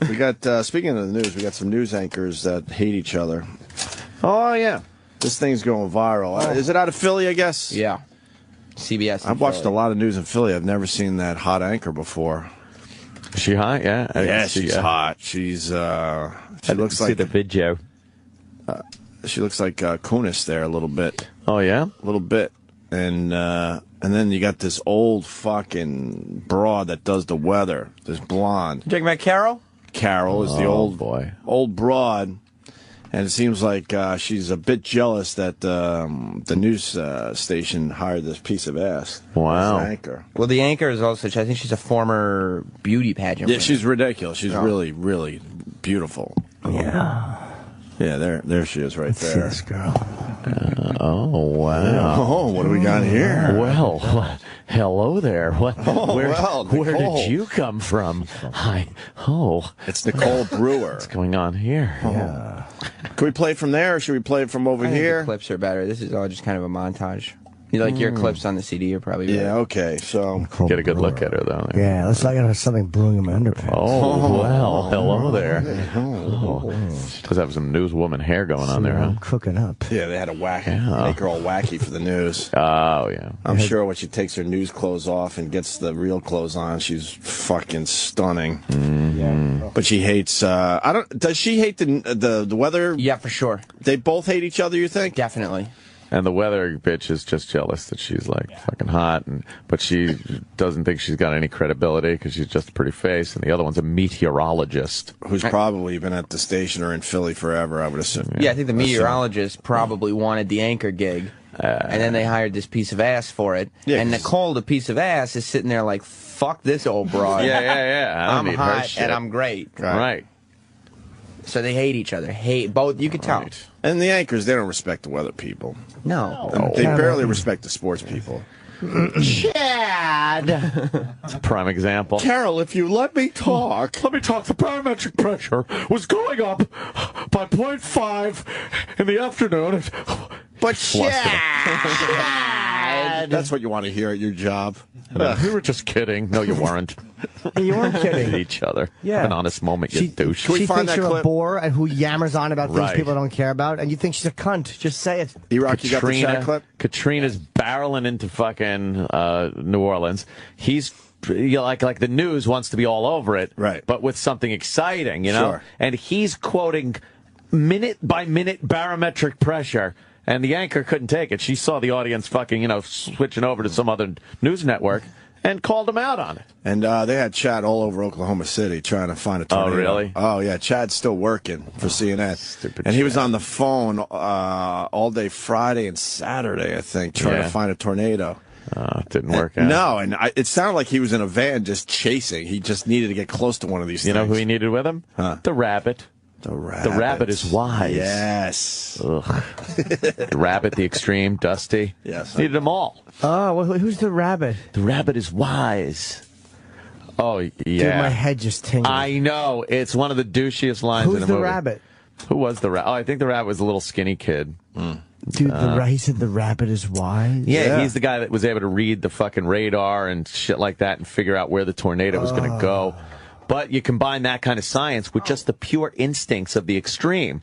We got, speaking of the news, we got some news anchors that hate each other. Oh, yeah. This thing's going viral. Is it out of Philly, I guess? Yeah. CBS. I've watched a lot of news in Philly. I've never seen that hot anchor before. Is she hot? Yeah. Yeah, she's hot. She's, she looks like... see the video. She looks like Kunis there a little bit. Oh, yeah? A little bit. And then you got this old fucking broad that does the weather. This blonde. You talking about Carol? Carol is the old broad. And it seems like she's a bit jealous that the news station hired this piece of ass. Wow. As anchor. Well, the anchor is also, I think she's a former beauty pageant winner. She's ridiculous. She's really, really beautiful. Yeah. Yeah, there she is right there. This girl. Oh, wow. Oh, what do we got here? Well, hello there. Where Nicole. did you come from? Hi. Oh. It's Nicole Brewer. What's going on here? Yeah. Can we play it from there, or should we play it from over I think here? the clips are better. This is all just kind of a montage. You like your clips on the CD are probably better. Yeah, okay, so... Get a good look at her, though. Yeah, looks like I have something brewing in my underpants. Oh, well, hello there. Oh. She does have some newswoman hair going on there, huh? I'm cooking up. Yeah, they had to make her all wacky for the news. Oh, yeah. I'm sure when she takes her news clothes off and gets the real clothes on, she's fucking stunning. Yeah. But she hates, does she hate the weather? Yeah, for sure. They both hate each other, you think? Definitely. And the weather bitch is just jealous that she's like fucking hot, but she doesn't think she's got any credibility because she's just a pretty face. And the other one's a meteorologist Who's probably been at the station or in Philly forever, I would assume. Yeah, I think the meteorologist probably wanted the anchor gig, and then they hired this piece of ass for it. Yeah, and Nicole, the piece of ass, is sitting there like, fuck this old broad. yeah. I don't I'm need her hot shit. and I'm great. Right. So they hate each other. Hate both. You could tell. Right. And the anchors, they don't respect the weather people. No. And they barely respect the sports people. Chad. That's a prime example. Carol, if you let me talk. Let me talk. The barometric pressure was going up by 0.5 in the afternoon. But Chad. That's what you want to hear at your job. We were just kidding. No, you weren't. You weren't kidding. Each other. Yeah. Have an honest moment, you douche. Can we She find thinks that you're clip? a bore and who yammers on about things Right. people don't care about, and you think she's a cunt. Just say it. E-Rock, you got the chat clip? Katrina's barreling into fucking New Orleans. He's like the news wants to be all over it, right? But with something exciting, you know. Sure. And he's quoting minute by minute barometric pressure. And the anchor couldn't take it. She saw the audience fucking, switching over to some other news network and called him out on it. And they had Chad all over Oklahoma City trying to find a tornado. Oh, really? Oh, yeah. Chad's still working for CNN. Stupid and he was Chad. on the phone all day Friday and Saturday, I think, trying to find a tornado. It didn't work out. No, and it sounded like he was in a van just chasing. He just needed to get close to one of these things. You know who he needed with him? Huh. The rabbit. The rabbit. The rabbit is wise. Yes. Ugh. The rabbit, the extreme, Dusty. Yes. Needed them all. Oh, well, who's the rabbit? The rabbit is wise. Oh, yeah. Dude, my head just tingled. I know. It's one of the douchiest lines in Who's the the movie. rabbit? Who was the rabbit? Oh, I think the rabbit was a little skinny kid. Dude, he said the rabbit is wise? Yeah, he's the guy that was able to read the fucking radar and shit like that and figure out where the tornado was going to go. But you combine that kind of science with just the pure instincts of the extreme.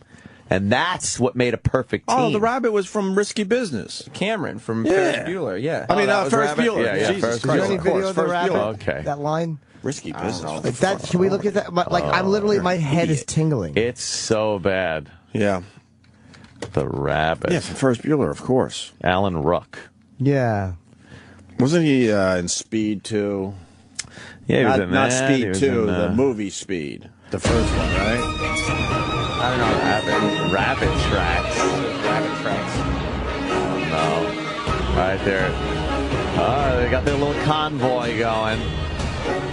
And that's what made a perfect team. Oh, the rabbit was from Risky Business. Cameron from Ferris Bueller, yeah. I mean, that was Ferris Rabbit? Bueller. Yeah, Jesus Ferris Is there Christ, any of video course. of the Ferris rabbit? Bueller. Okay. That line? Risky Business. Like that, can we look at that? Like, I'm literally, my head is tingling. It's so bad. Yeah. The rabbit. Yeah, from Ferris Bueller, of course. Alan Ruck. Yeah. Wasn't he in Speed 2? Yeah, he was in Not that. He Speed was 2, in, the movie Speed. The first one, right? I don't know. Rabbit tracks. Rabbit tracks. No. Right there. Oh, they got their little convoy going.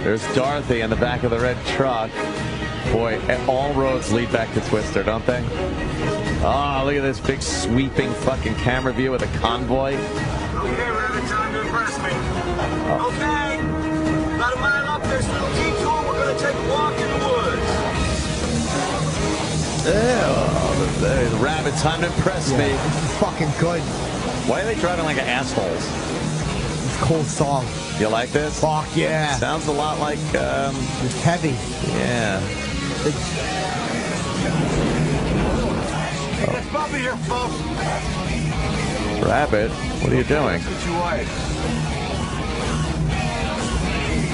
There's Dorothy in the back of the red truck. Boy, all roads lead back to Twister, don't they? Oh, look at this big sweeping fucking camera view of the convoy. Okay, we're having time to impress me. Okay, about a mile up this little detour, we're going to take a walk in the woods. The rabbit, time to impress me. Fucking good. Why are they driving like assholes? It's a cool song. You like this? Fuck yeah. Sounds a lot like, It's heavy. yeah. It's Bobby here, folks. Rabbit, what are you doing?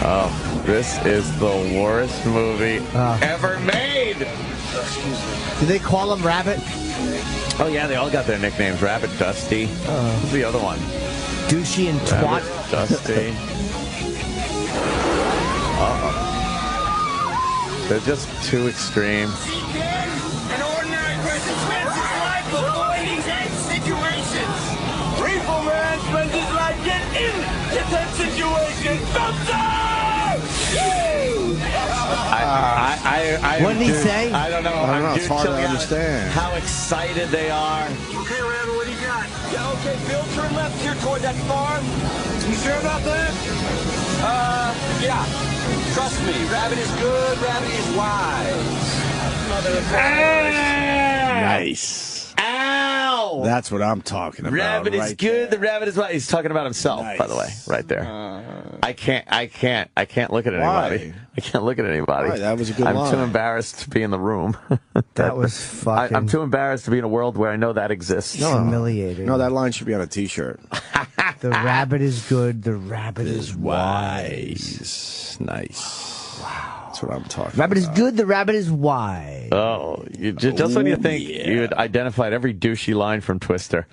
Oh, this is the worst movie ever made. Do they call him Rabbit? Oh, yeah, they all got their nicknames. Rabbit, Dusty. Who's the other one? Douchey and Rabbit, Twat. Dusty. They're just too extreme. An ordinary person spends his life avoiding tense situations. Reefer man spends his life getting into tense situations. What did he say? I don't know. I don't know. It's hard to chilling out understand. How excited they are. Okay, Rabbit, what do you got? Yeah, okay, Bill, turn left here toward that farm. You sure about that? Yeah. Trust me, Rabbit is good, Rabbit is wise. Nice. Ow! That's what I'm talking about. Rabbit is right good. there. The rabbit is right. He's talking about himself, by the way, Nice. right there. I can't look at anybody. Why? I can't look at anybody. Why? That was a good I'm line. too embarrassed to be in the room. That was fucking I'm too embarrassed to be in a world where I know that exists. humiliating. No, that line should be on a T-shirt. The rabbit is good. The rabbit is Wise. Nice. Wow. That's what I'm talking Rabbit is about. good. The rabbit is wise. Oh, just when you think you had identified every douchey line from Twister,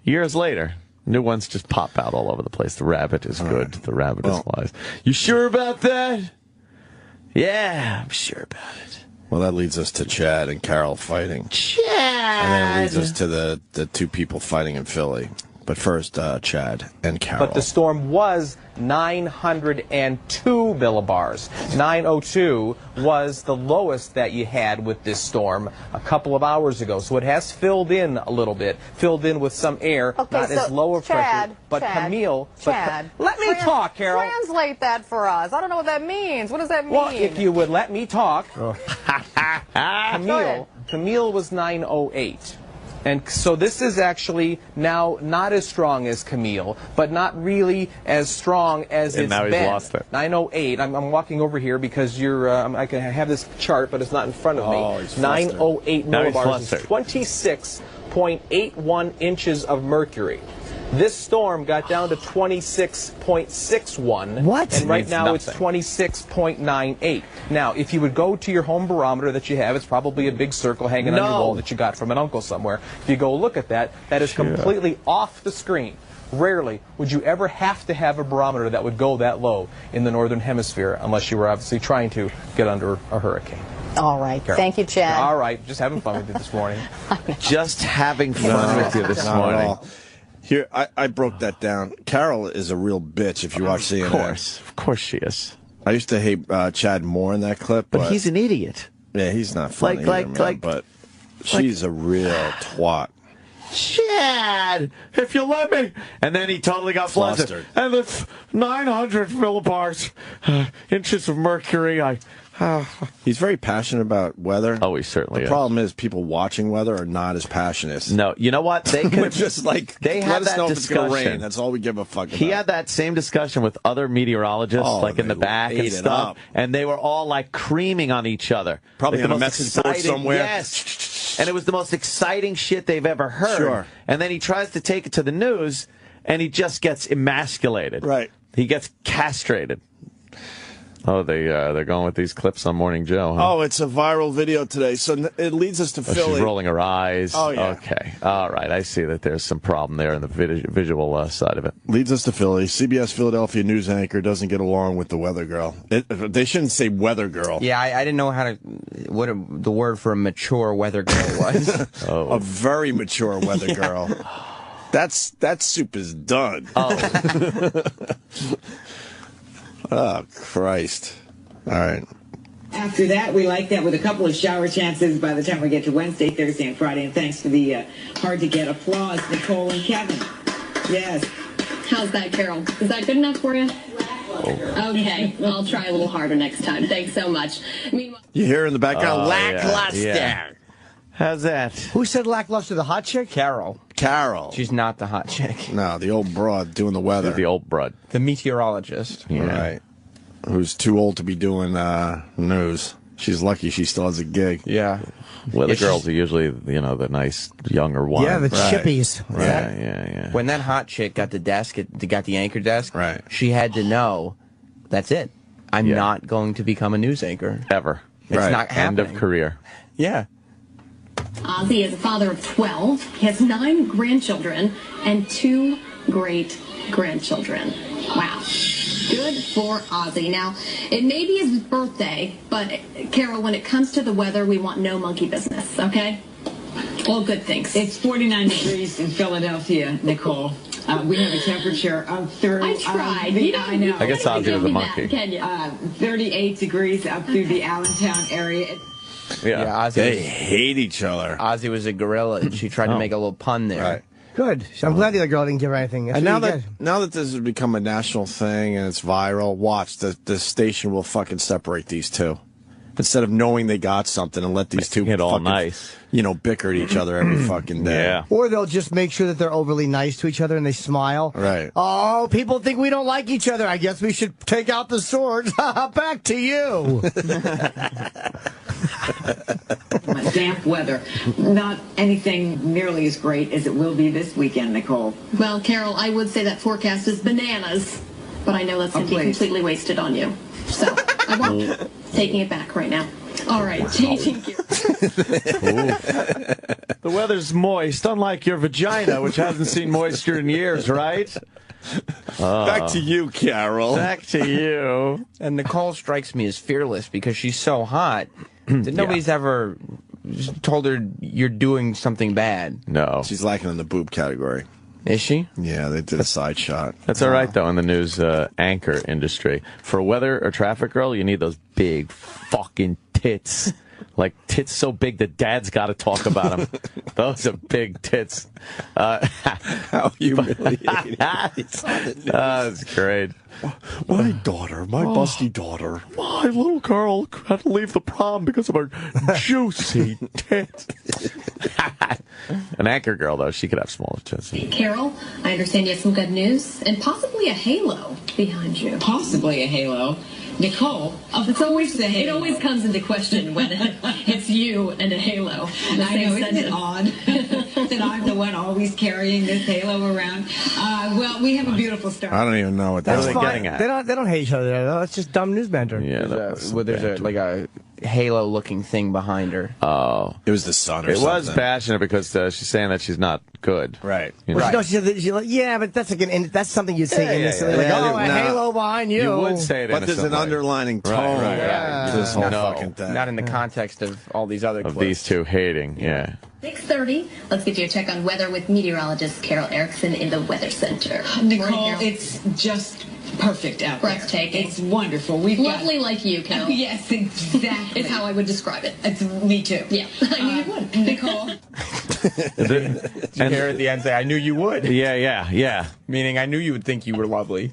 years later, new ones just pop out all over the place. The rabbit is good. The rabbit is wise. You sure about that? Yeah, I'm sure about it. Well, that leads us to Chad and Carol fighting. Chad! And then it leads us to the two people fighting in Philly. But first, Chad and Carol. But the storm was 902 millibars. 902 was the lowest that you had with this storm a couple of hours ago. So it has filled in a little bit, filled in with some air, Okay, not so as low of Chad, pressure. But Chad, Camille, Chad, let me talk, Carol. Translate that for us. I don't know what that means. What does that mean? Well, if you would let me talk, Go ahead. Camille was 908. And so this is actually now not as strong as Camille, but not really as strong as And it's now he's been. lost it. 908. I'm walking over here because you're. I can have this chart, but it's not in front of me. Oh, he's flustered. 908 Now he's millibars is flustered. 26.81 inches of mercury. This storm got down to 26.61. What? And right Means now it's nothing. 26.98. Now, if you would go to your home barometer that you have, it's probably a big circle hanging on your wall that you got from an uncle somewhere. If you go look at that, that is completely off the screen. Rarely would you ever have to have a barometer that would go that low in the northern hemisphere unless you were obviously trying to get under a hurricane. All right. Carol. Thank you, Chad. All right, just having fun with you this morning. Just having fun with you this Not at morning. all. Here, I broke that down. Carol is a real bitch if you watch CNN. Of course she is. I used to hate Chad more in that clip. But he's an idiot. Yeah, he's not funny but she's a real twat. Chad, if you let me. And then he totally got flustered. And it's 900 millibars, inches of mercury. He's very passionate about weather. Oh, he certainly The is. problem is people watching weather are not as passionate. No, you know what? They We're could just like, they let had us that know if it's going to discussion. rain. That's all we give a fuck about. He had that same discussion with other meteorologists, Oh, like in they the back ate and it stuff, up. and they were all like creaming on each other. Probably like on the a most message board exciting- somewhere. Yes, and it was the most exciting shit they've ever heard. Sure. And then he tries to take it to the news, and he just gets emasculated. Right. He gets castrated. Oh, they're going with these clips on Morning Joe. Huh? Oh, it's a viral video today. So it leads us to Oh, Philly. she's rolling her eyes. Oh, yeah. Okay. All right. I see that there's some problem there in the visual side of it. Leads us to Philly. CBS Philadelphia news anchor doesn't get along with the weather girl. They shouldn't say weather girl. Yeah, I didn't know what the word for a mature weather girl was. A very mature weather girl. That soup is done. Oh. Oh, Christ. All right. After that, we like that with a couple of shower chances by the time we get to Wednesday, Thursday, and Friday. And thanks to the hard-to-get applause, Nicole and Kevin. Yes. How's that, Carol? Is that good enough for you? Okay, I'll try a little harder next time. Thanks so much. Meanwhile, You hear in the background, Oh, lackluster. yeah. How's that? Who said lackluster? The hot chick? Carol. Carol. She's not the hot chick. No, the old broad doing the weather. The old broad. The meteorologist. Yeah. Right. Who's too old to be doing news. She's lucky she still has a gig. Yeah. Well, the girls are usually, the nice younger ones. Yeah, the chippies. Yeah. When that hot chick got the desk, got the anchor desk, right, she had to know, that's it. I'm not going to become a news anchor. Ever. It's not happening. End of career. Yeah. Ozzy is a father of 12. He has 9 grandchildren and 2 great-grandchildren. Wow. Good for Ozzy. Now, it may be his birthday, but, Carol, when it comes to the weather, we want no monkey business, okay? All good things. It's 49 degrees in Philadelphia, Nicole. We have a temperature of 30. I tried. I know. I guess Ozzy was a monkey. 38 degrees up through the Allentown area. Ozzy they hate each other. Ozzy was a gorilla, and she tried to make a little pun there. Right. Good. I'm glad the other girl didn't give her anything. That's And really now that this has become a national thing and it's viral, watch, the station will fucking separate these two. Instead of knowing they got something and let these two get all fucking, nice. Bicker at each other every fucking day. Yeah. Or they'll just make sure that they're overly nice to each other and they smile. Right. Oh, people think we don't like each other. I guess we should take out the swords. Back to you. Damp weather. Not anything nearly as great as it will be this weekend, Nicole. Well, Carol, I would say that forecast is bananas, but I know that's going to be completely wasted on you. So, I won't. Taking it back right now. All right, changing gears. The weather's moist, unlike your vagina, which hasn't seen moisture in years, right? Back to you, Carol. Back to you. And Nicole strikes me as fearless because she's so hot that nobody's ever told her you're doing something bad. No. She's lacking in the boob category. Is she? Yeah, they did a side shot. That's all right, though, in the news anchor industry. For a weather or traffic girl, you need those big fucking tits. Like tits so big that dad's got to talk about them. Those are big tits. How humiliating. That's great. My daughter, my busty daughter. My little girl had to leave the prom because of her juicy tits. An anchor girl, though, she could have smaller tits. Carol, I understand you have some good news and possibly a halo behind you. Possibly a halo. Nicole, it's always the halo. It always comes into question when it's you and a halo. I know, isn't it odd that I'm the one always carrying this halo around? Well, we have a beautiful start. I don't even know what that's getting at. They don't hate each other, though. It's just dumb news banter. Yeah, There's a halo-looking thing behind her. Oh. It was the sun or something. something. It was passionate because she's saying that she's not good. Right. You know? Well, no, she said that, yeah, but that's that's something you'd say innocently. yeah. Like, Yeah, a no. halo behind you. You would say it But there's an innocently. underlining tone Right. to this whole No. fucking thing. Not in the context of all these other Of clips. these two hating, yeah. 6:30. Let's get you a check on weather with meteorologist Carol Erickson in the Weather Center. Nicole, Morning, Carol. it's just perfect out there. Breathtaking. It's wonderful. We've Lovely like you, Carol. Yes, exactly. It's how I would describe it. It's me too. Yeah, I knew you would. Nicole. Did you hear at the end say, I knew you would? Yeah. Meaning, I knew you would think you were lovely.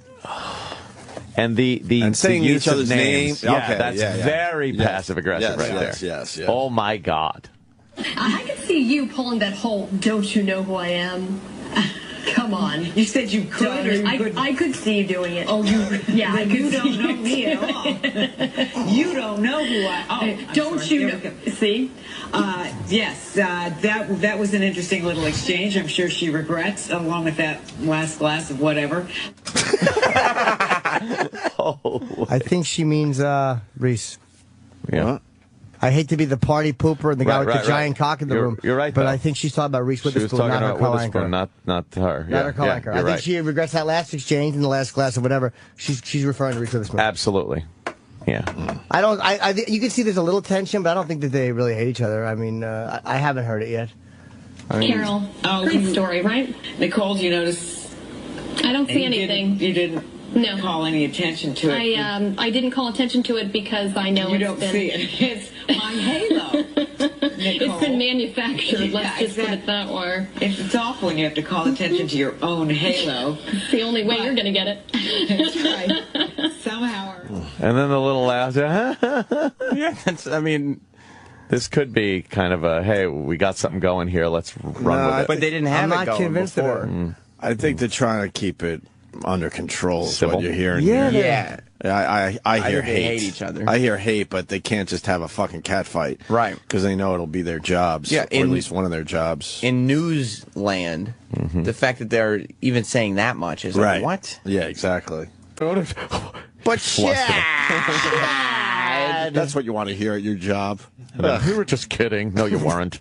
And and saying the use each other's of names. names. Yeah, Okay, that's very passive aggressive right there. Yes. Oh my God. I could see you pulling that whole "Don't you know who I am"? Come on. You said you could, or you couldn't? I could see you doing it. Oh, you? Yeah, I could You don't see know you. me at all. You don't know who I. Oh, I'm Don't sorry. you Here know? we go. See? Yes, that was an interesting little exchange. I'm sure she regrets, along with that last glass of whatever. I think she means Reese. Yeah. What? I hate to be the party pooper and the guy with the giant cock in the room. You're right, but though. I think she's talking about Reese She was Witherspoon, talking not her about co-anchor. Witherspoon, not her. Not her co-anchor. I think she regrets that last exchange and the last glass of whatever. She's referring to Reese Witherspoon. Absolutely. Yeah. I don't. You can see there's a little tension, but I don't think that they really hate each other. I mean, I haven't heard it yet. Carol, great story, right? Nicole, do you notice? I don't see anything. You didn't No. call any attention to it. I didn't call attention to it because I know You it's don't been see it. It's my halo. it's been manufactured. Let's just put it that way. It's awful when you have to call attention to your own halo. It's the only way you're going to get it. That's right. Somehow. And then the little laugh. Yeah, I mean, this could be kind of a, hey, we got something going here. Let's run with it. but they didn't have I'm it not going convinced of before. it. I think they're trying to keep it under control. Is Civil. what you're hearing. Yeah, here. Yeah. I hear think they hate. hate each other. I hear hate, but they can't just have a fucking cat fight. Right. Because they know it'll be their jobs. Yeah, or at least one of their jobs. In news land, the fact that they're even saying that much is right. like, what? Yeah, exactly. But Chad! That's what you want to hear at your job. We were just kidding. No, you weren't.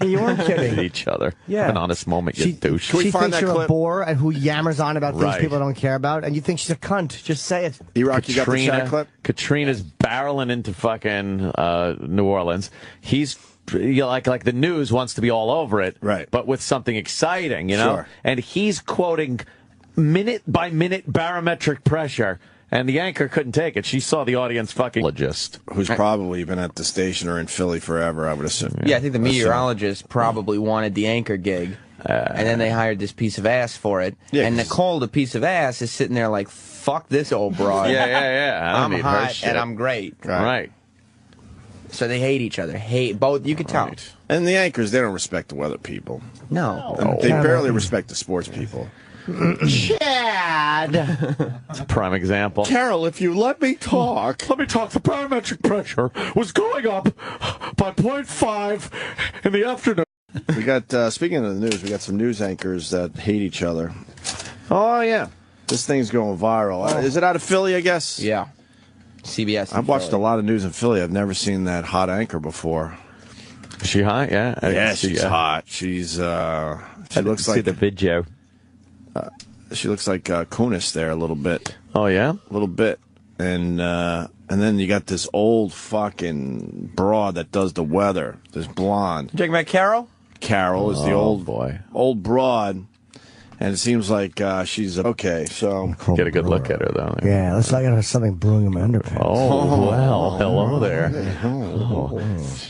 You weren't kidding. At each other. Yeah. An honest moment, you douche. Can we She find thinks that you're clip? a bore and who yammers on about things Right. people don't care about, and you think she's a cunt. Just say it. E-Rock, you got the Chad clip? Katrina's barreling into fucking New Orleans. He's like the news wants to be all over it, right? But with something exciting, you know. Sure. And he's quoting minute by minute barometric pressure. And the anchor couldn't take it. She saw the audience fucking meteorologist. Who's probably been at the station or in Philly forever, I would assume. Yeah, I think the meteorologist probably wanted the anchor gig, and then they hired this piece of ass for it. Yeah, and Nicole, the piece of ass, is sitting there like, fuck this old broad. Yeah. I don't I'm need her hot shit. and I'm great. Right. So they hate each other. Hate both. You could tell. Right. And the anchors, they don't respect the weather people. No. They barely respect the sports people. Chad! That's a prime example. Carol, if you let me talk. Let me talk. The barometric pressure was going up by 0.5 in the afternoon. We got, speaking of the news, we got some news anchors that hate each other. Oh, yeah. This thing's going viral. Is it out of Philly, I guess? Yeah. CBS. I've watched a lot of news in Philly. I've never seen that hot anchor before. Is she hot? Yeah. Yeah, she's hot. She's, she looks like the video. She looks like Kunis there a little bit. Oh, yeah? A little bit. And then you got this old fucking broad that does the weather. This blonde. You talking about Carol? Carol is the old boy. Old broad. And it seems like she's okay, so... Get a good look at her, though. Yeah, looks like I have something brewing in my underpants. Oh, well, hello there. Oh.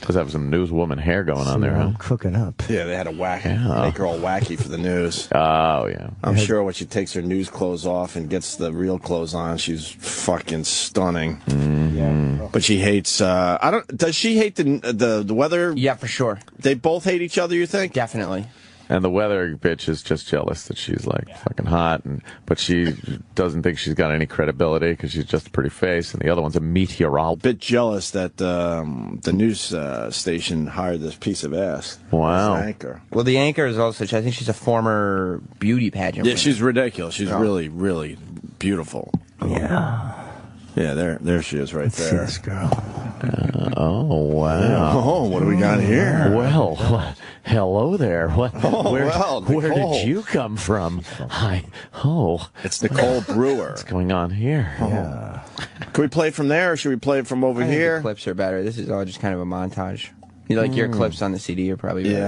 Does have some newswoman hair going on there, huh? I'm cooking up. Yeah, they had to make her all wacky for the news. Oh, yeah. I'm sure when she takes her news clothes off and gets the real clothes on, she's fucking stunning. Yeah. But she hates... does she hate the weather? Yeah, for sure. They both hate each other, you think? Definitely. And the weather bitch is just jealous that she's like fucking hot, but she doesn't think she's got any credibility because she's just a pretty face, and the other one's a meteorologist. Bit jealous that the news station hired this piece of ass. Wow. This anchor. Well, the anchor is also, I think she's a former beauty pageant Yeah, winner. she's ridiculous. She's really, really beautiful. Yeah. Yeah, there she is right See there. this girl. Oh, wow. Oh, what do we got here? Well, hello there. Where Nicole. did you come from? Hi. Oh. It's Nicole Brewer. What's going on here? Yeah. Can we play it from there, or should we play it from over I think here? the clips are better. This is all just kind of a montage. You like your clips on the CD are probably better. Yeah.